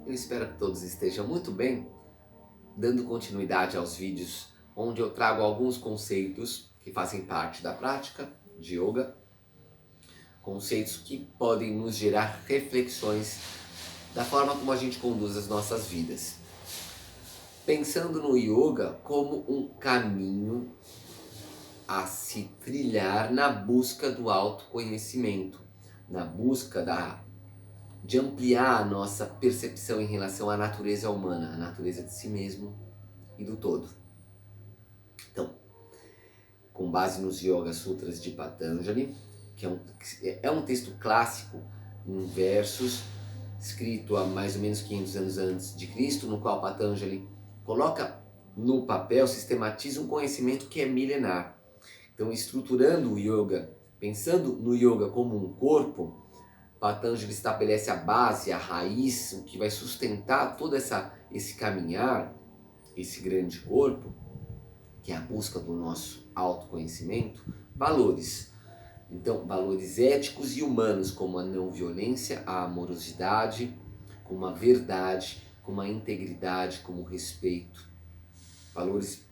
Eu espero que todos estejam muito bem, dando continuidade aos vídeos onde eu trago alguns conceitos que fazem parte da prática de yoga, conceitos que podem nos gerar reflexões da forma como a gente conduz as nossas vidas. Pensando no yoga como um caminho a se trilhar na busca do autoconhecimento, na busca de ampliar a nossa percepção em relação à natureza humana, à natureza de si mesmo e do todo. Então, com base nos Yoga Sutras de Patanjali, que é um texto clássico em versos, escrito há mais ou menos 500 anos antes de Cristo, no qual Patanjali coloca no papel, sistematiza um conhecimento que é milenar. Então, estruturando o yoga, pensando no yoga como um corpo, Patanjali estabelece a base, a raiz, o que vai sustentar todo esse caminhar, esse grande corpo, que é a busca do nosso autoconhecimento, valores. Então, valores éticos e humanos, como a não violência, a amorosidade, como a verdade, como a integridade, como o respeito. Valores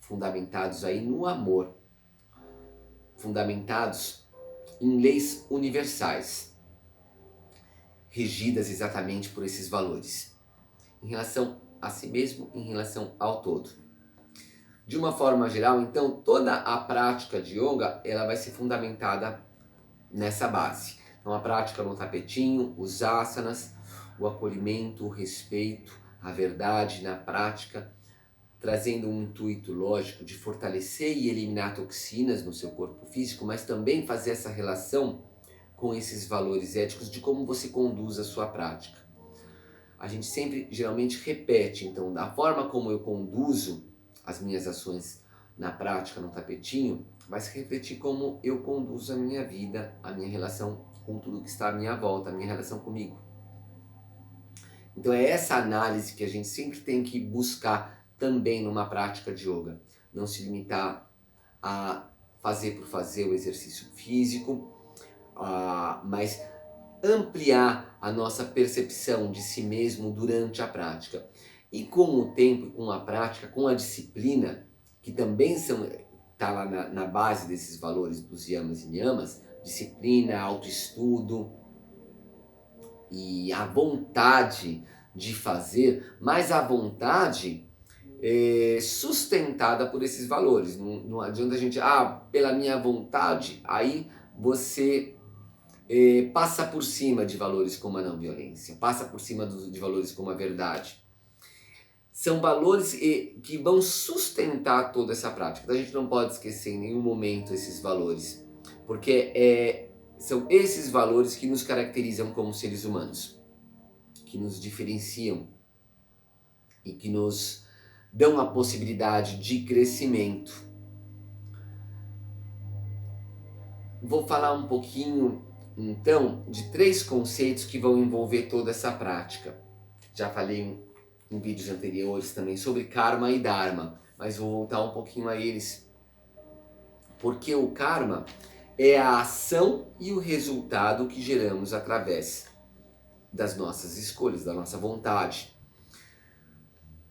fundamentados aí no amor, fundamentados em leis universais, regidas exatamente por esses valores, em relação a si mesmo, em relação ao todo. De uma forma geral, então, toda a prática de yoga, ela vai ser fundamentada nessa base. Então, a prática no tapetinho, os asanas, o acolhimento, o respeito, a verdade na prática, trazendo um intuito lógico de fortalecer e eliminar toxinas no seu corpo físico, mas também fazer essa relação com esses valores éticos de como você conduz a sua prática. A gente sempre, geralmente, repete, então, da forma como eu conduzo as minhas ações na prática, no tapetinho, vai se refletir como eu conduzo a minha vida, a minha relação com tudo que está à minha volta, a minha relação comigo. Então é essa análise que a gente sempre tem que buscar também numa prática de yoga. Não se limitar a fazer por fazer o exercício físico, mas ampliar a nossa percepção de si mesmo durante a prática. E com o tempo, com a prática, com a disciplina, que também está lá na base desses valores dos yamas e niyamas, disciplina, autoestudo e a vontade de fazer, mas a vontade sustentada por esses valores. Não adianta a gente, pela minha vontade, aí você passa por cima de valores como a não violência, passa por cima de valores como a verdade. São valores que vão sustentar toda essa prática. A gente não pode esquecer em nenhum momento esses valores, porque são esses valores que nos caracterizam como seres humanos, que nos diferenciam e que nos dão a possibilidade de crescimento. Vou falar um pouquinho, então, de 3 conceitos que vão envolver toda essa prática. Já falei em vídeos anteriores também sobre karma e dharma, mas vou voltar um pouquinho a eles, porque o karma é a ação e o resultado que geramos através das nossas escolhas, da nossa vontade.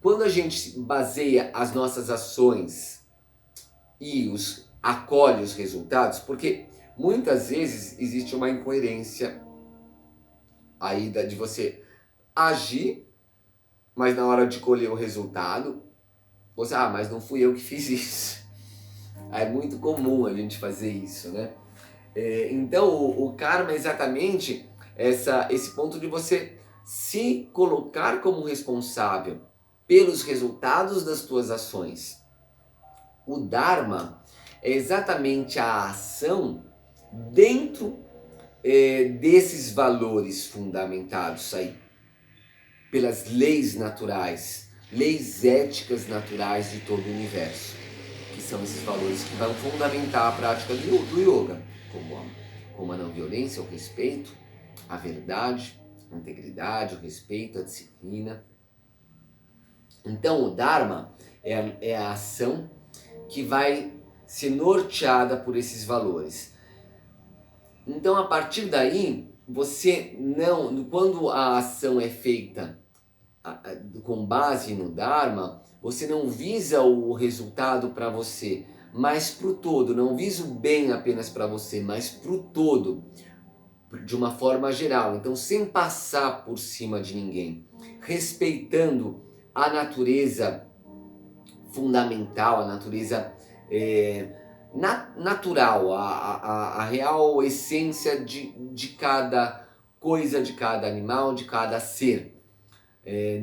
Quando a gente baseia as nossas ações e acolhe os resultados, porque muitas vezes existe uma incoerência aí de você agir, mas na hora de colher o resultado, você, mas não fui eu que fiz isso. É muito comum a gente fazer isso, né? Então o karma é exatamente esse ponto de você se colocar como responsável pelos resultados das tuas ações. O dharma é exatamente a ação dentro desses valores fundamentados aí pelas leis naturais, leis éticas naturais de todo o universo, que são esses valores que vão fundamentar a prática do yoga, como a não violência, o respeito, a verdade, a integridade, o respeito, a disciplina. Então o Dharma é a ação que vai ser norteada por esses valores. Então, a partir daí, você não, quando a ação é feita com base no Dharma, você não visa o resultado para você, mas para o todo. Não visa o bem apenas para você, mas para o todo, de uma forma geral. Então, sem passar por cima de ninguém, respeitando a natureza fundamental, a natureza natural, a real essência de cada coisa, de cada animal, de cada ser.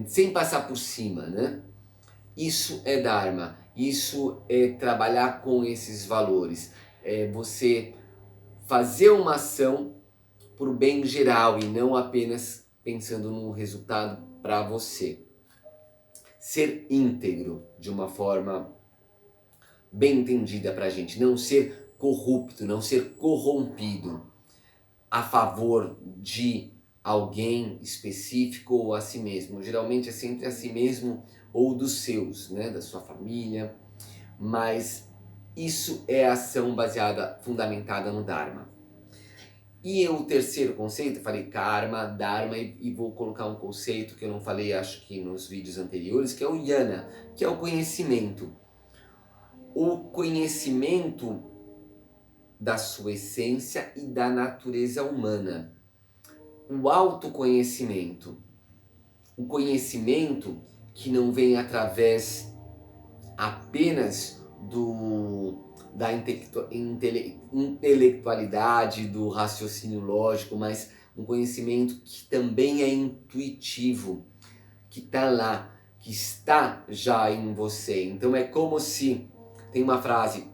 Sem passar por cima, né? Isso é Dharma, isso é trabalhar com esses valores, é você fazer uma ação para o bem geral e não apenas pensando no resultado para você. Ser íntegro de uma forma bem entendida para a gente, não ser corrupto, não ser corrompido a favor de alguém específico ou a si mesmo. Geralmente é sempre a si mesmo ou dos seus, né, da sua família, mas isso é ação baseada, fundamentada no Dharma. E o terceiro conceito, eu falei karma, dharma, e vou colocar um conceito que eu não falei, acho que nos vídeos anteriores, que é o jnana, que é o conhecimento. O conhecimento da sua essência e da natureza humana. O autoconhecimento. O conhecimento que não vem através apenas da intelectualidade, do raciocínio lógico, mas um conhecimento que também é intuitivo, que está lá, que está já em você. Então é como se, tem uma frase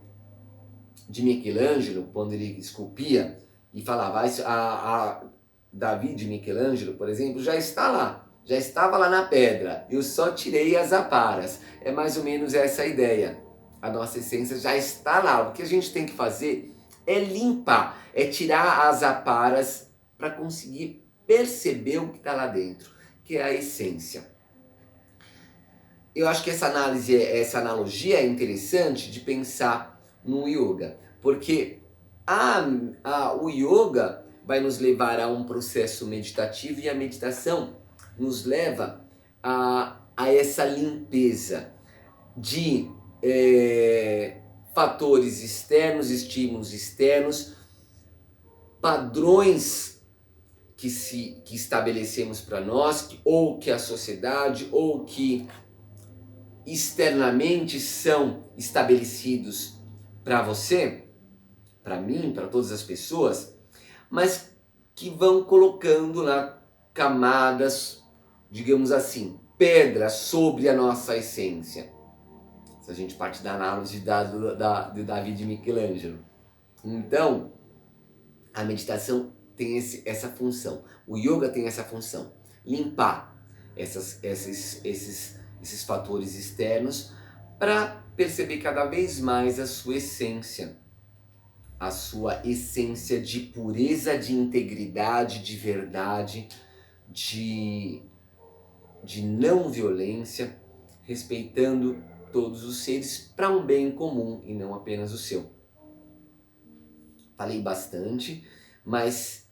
de Michelangelo, quando ele esculpia, e falava, a Davi de Michelangelo, por exemplo, já está lá, já estava lá na pedra, eu só tirei as aparas. É mais ou menos essa a ideia. A nossa essência já está lá. O que a gente tem que fazer é limpar, é tirar as aparas para conseguir perceber o que está lá dentro, que é a essência. Eu acho que essa analogia é interessante de pensar no yoga, porque o yoga vai nos levar a um processo meditativo e a meditação nos leva a essa limpeza de fatores externos, estímulos externos, padrões que estabelecemos para nós, ou que a sociedade, ou que externamente são estabelecidos para você, para mim, para todas as pessoas, mas que vão colocando lá camadas, digamos assim, pedras sobre a nossa essência. Se a gente parte da análise de Davi de Michelangelo. Então, a meditação tem essa função, o yoga tem essa função, limpar esses fatores externos para perceber cada vez mais a sua essência de pureza, de integridade, de verdade, de não violência, respeitando todos os seres para um bem comum e não apenas o seu. Falei bastante, mas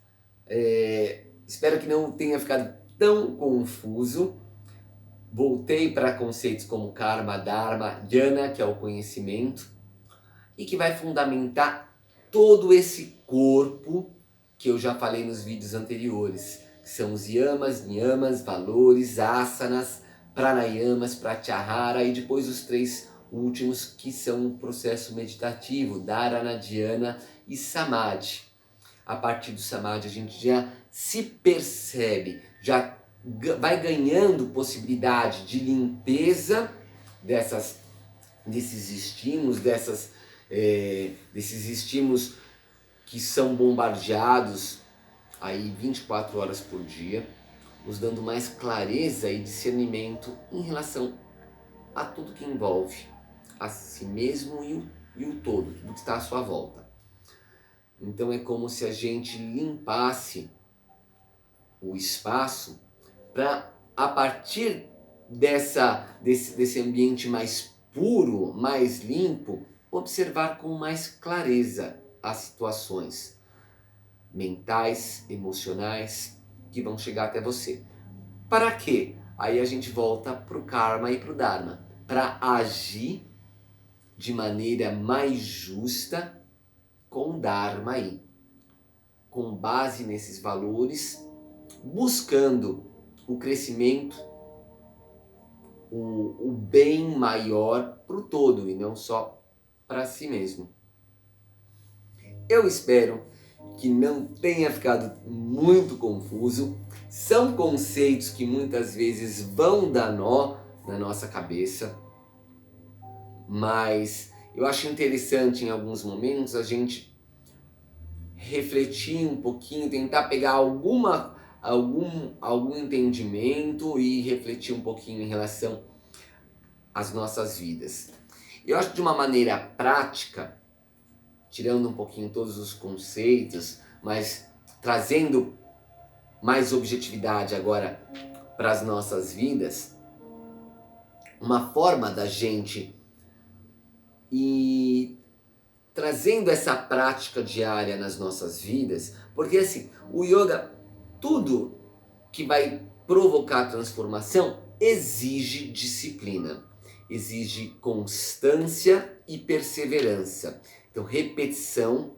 espero que não tenha ficado tão confuso. Voltei para conceitos como karma, dharma, jnana, que é o conhecimento, e que vai fundamentar todo esse corpo que eu já falei nos vídeos anteriores, que são os yamas, niyamas, valores, asanas, pranayamas, pratyahara, e depois os 3 últimos que são o processo meditativo, dharana, dhyana e samadhi. A partir do samadhi a gente já se percebe, já vai ganhando possibilidade de limpeza desses estímulos, desses estímulos que são bombardeados aí 24 horas por dia, nos dando mais clareza e discernimento em relação a tudo que envolve a si mesmo e o todo, tudo que está à sua volta. Então é como se a gente limpasse o espaço para, a partir desse ambiente mais puro, mais limpo, observar com mais clareza as situações. mentais, emocionais, que vão chegar até você. Para quê? Aí a gente volta para o karma e para o dharma, para agir de maneira mais justa com o dharma aí, com base nesses valores, buscando o crescimento, o bem maior para o todo e não só para si mesmo. Eu espero que não tenha ficado muito confuso. São conceitos que muitas vezes vão dar nó na nossa cabeça, mas eu acho interessante em alguns momentos a gente refletir um pouquinho, tentar pegar algum entendimento e refletir um pouquinho em relação às nossas vidas. Eu acho que de uma maneira prática, tirando um pouquinho todos os conceitos, mas trazendo mais objetividade agora para as nossas vidas, uma forma da gente ir trazendo essa prática diária nas nossas vidas, porque assim, o yoga, tudo que vai provocar transformação exige disciplina, exige constância e perseverança. Então, repetição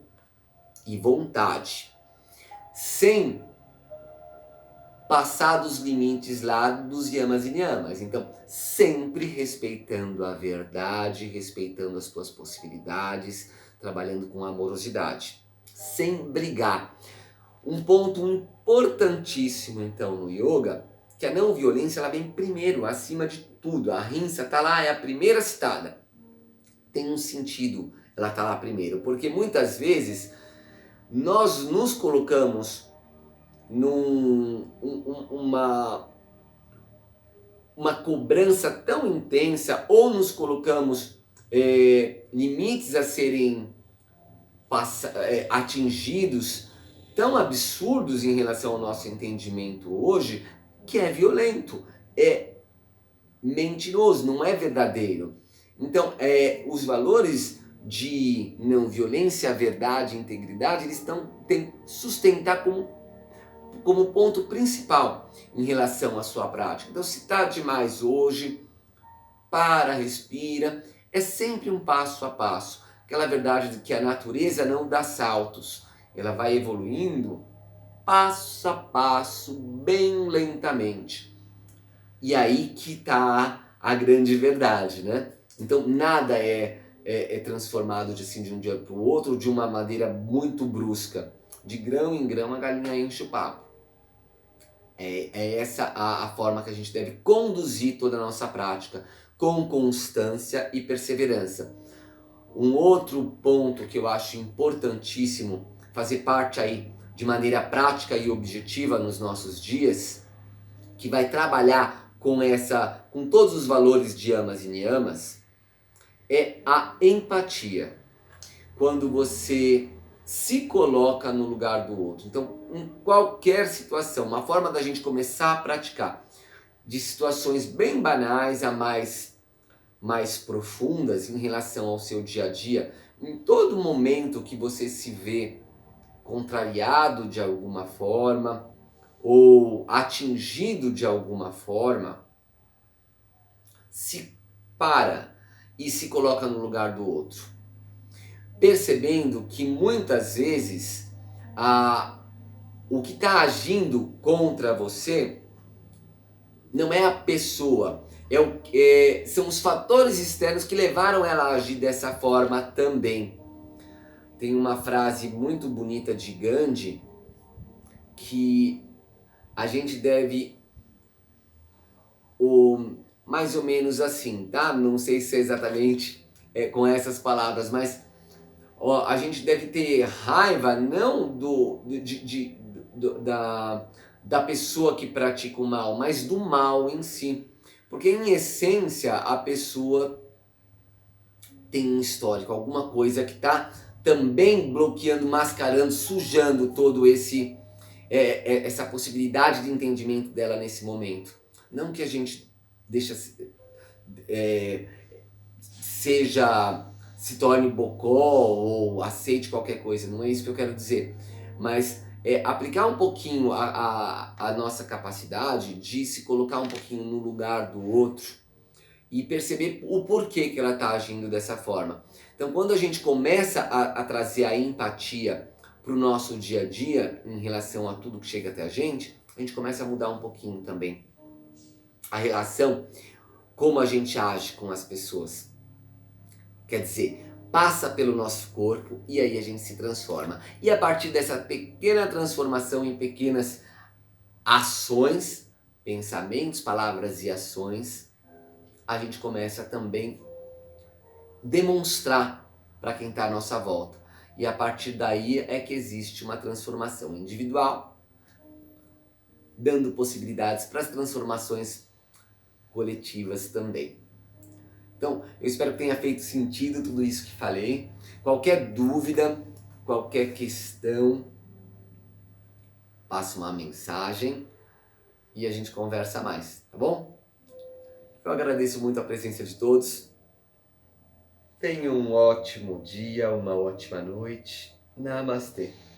e vontade, sem passar dos limites lá dos yamas e niyamas. Então, sempre respeitando a verdade, respeitando as tuas possibilidades, trabalhando com amorosidade, sem brigar. Um ponto importantíssimo, então, no yoga, que a não violência ela vem primeiro, acima de tudo. A ahimsa está lá, é a primeira citada. Tem um sentido ela está lá primeiro, porque muitas vezes nós nos colocamos uma cobrança tão intensa, ou nos colocamos limites a serem atingidos tão absurdos em relação ao nosso entendimento hoje, que é violento, é mentiroso, não é verdadeiro. Então, os valores de não violência, verdade, integridade, eles têm que sustentar como ponto principal em relação à sua prática. Então, se está demais hoje, para, respira, é sempre um passo a passo. Aquela verdade de que a natureza não dá saltos, ela vai evoluindo passo a passo, bem lentamente. E aí que está a grande verdade, né? Então nada é transformado de um dia para o outro de uma maneira muito brusca. De grão em grão a galinha enche o papo. É essa a forma que a gente deve conduzir toda a nossa prática, com constância e perseverança. Um outro ponto que eu acho importantíssimo fazer parte aí de maneira prática e objetiva nos nossos dias, que vai trabalhar com todos os valores de yamas e niyamas, é a empatia. Quando você se coloca no lugar do outro. Então, em qualquer situação, uma forma da gente começar a praticar, de situações bem banais a mais profundas em relação ao seu dia a dia, em todo momento que você se vê contrariado de alguma forma ou atingido de alguma forma, se para e se coloca no lugar do outro, percebendo que muitas vezes o que está agindo contra você não é a pessoa, são os fatores externos que levaram ela a agir dessa forma também. Tem uma frase muito bonita de Gandhi que a gente deve, mais ou menos assim, tá? Não sei se é exatamente com essas palavras, mas a gente deve ter raiva não da pessoa que pratica o mal, mas do mal em si. Porque em essência a pessoa tem um histórico, alguma coisa que está também bloqueando, mascarando, sujando todo essa possibilidade de entendimento dela nesse momento. Não que a gente se torne bocó ou aceite qualquer coisa, não é isso que eu quero dizer. Mas aplicar um pouquinho a nossa capacidade de se colocar um pouquinho no lugar do outro e perceber o porquê que ela está agindo dessa forma. Então, quando a gente começa a trazer a empatia para o nosso dia a dia, em relação a tudo que chega até a gente começa a mudar um pouquinho também a relação, como a gente age com as pessoas. Quer dizer, passa pelo nosso corpo e aí a gente se transforma. E a partir dessa pequena transformação em pequenas ações, pensamentos, palavras e ações, a gente começa também demonstrar para quem está à nossa volta. E a partir daí é que existe uma transformação individual, dando possibilidades para as transformações coletivas também. Então, eu espero que tenha feito sentido tudo isso que falei. Qualquer dúvida, qualquer questão, passa uma mensagem e a gente conversa mais, tá bom? Eu agradeço muito a presença de todos. Tenha um ótimo dia, uma ótima noite. Namastê.